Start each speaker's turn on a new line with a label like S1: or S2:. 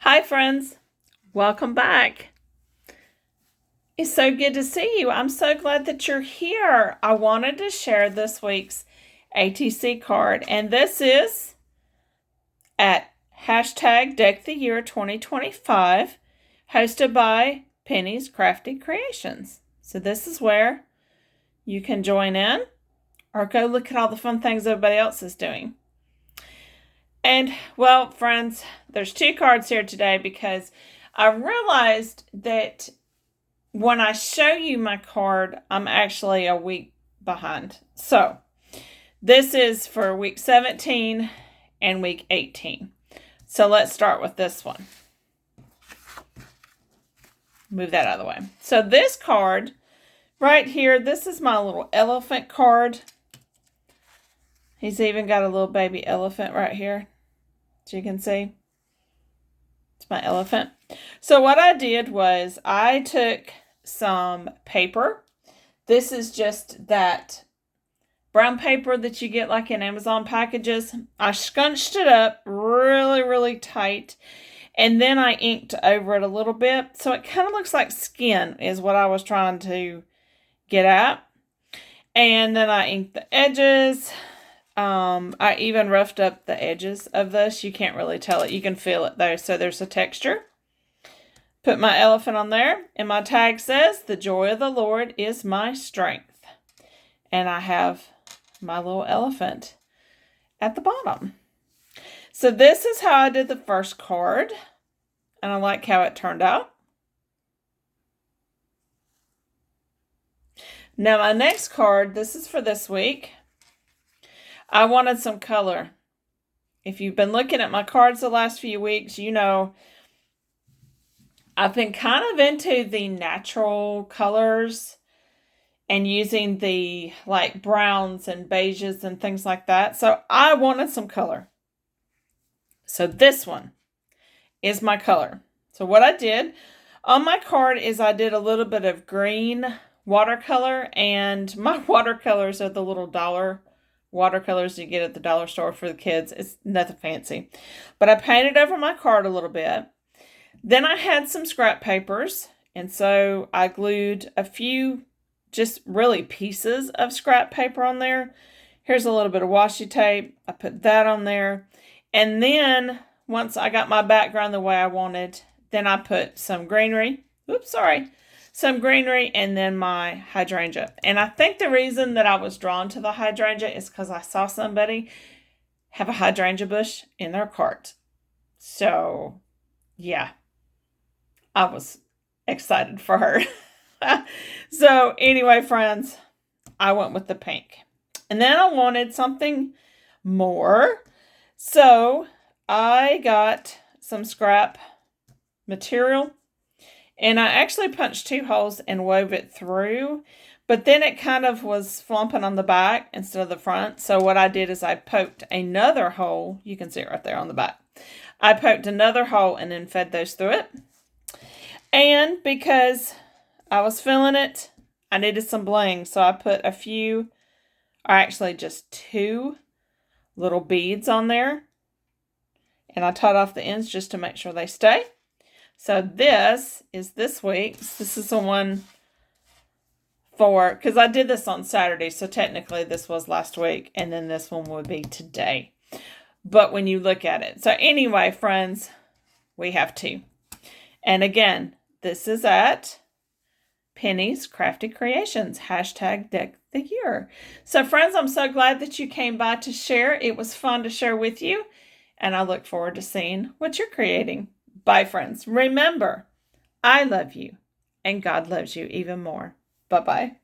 S1: Hi, friends. Welcome back. It's so good to see you. I'm so glad that you're here. I wanted to share this week's ATC card, and this is at hashtag Deck the Year 2025, hosted by Penny's Crafty Creations. So this is where you can join in or go look at all the fun things everybody else is doing. And, well, friends, there's two cards here today because I realized that when I show you my card, I'm actually a week behind. So, this is for week 17 and week 18. So, let's start with this one. Move that out of the way. So, this card right here, this is my little elephant card. He's even got a little baby elephant right here, as you can see. It's my elephant. So what I did was I took some paper. This is just that brown paper that you get like in Amazon packages. I scrunched it up really, really tight. And then I inked over it a little bit. So it kind of looks like skin is what I was trying to get at. And then I inked the edges. I even roughed up the edges of this. You can't really tell it. You can feel it though. So there's a texture. Put my elephant on there. And my tag says, "The joy of the Lord is my strength." And I have my little elephant at the bottom. So this is how I did the first card. And I like how it turned out. Now my next card, this is for this week. I wanted some color. If you've been looking at my cards the last few weeks, you know I've been kind of into the natural colors and using the like browns and beiges and things like that. So I wanted some color. So this one is my color. So what I did on my card is I did a little bit of green watercolor, and my watercolors are the little dollar watercolors you get at the dollar store for the kids. It's nothing fancy. But I painted over my card a little bit. Then I had some scrap papers, and so I glued a few just really pieces of scrap paper on there. Here's a little bit of washi tape. I put that on there. And then once I got my background the way I wanted, then I put some greenery. Some greenery and then my hydrangea. And I think the reason that I was drawn to the hydrangea is because I saw somebody have a hydrangea bush in their cart. So, yeah, I was excited for her. So, anyway, friends, I went with the pink. And then I wanted something more. So, I got some scrap material. And I actually punched 2 holes and wove it through, but then it kind of was flumping on the back instead of the front. So what I did is I poked another hole. You can see it right there on the back. I poked another hole and then fed those through it. And because I was feeling it, I needed some bling. So I put a few, or actually just 2 little beads on there. And I tied off the ends just to make sure they stay. So this is this week's. This is the one for, because I did this on Saturday, so technically this was last week, and then this one would be today. But when you look at it. So anyway, friends, we have 2. And again, this is at Penny's Crafty Creations, hashtag Deck the Year. So friends, I'm so glad that you came by to share. It was fun to share with you, and I look forward to seeing what you're creating. Bye, friends. Remember, I love you, and God loves you even more. Bye-bye.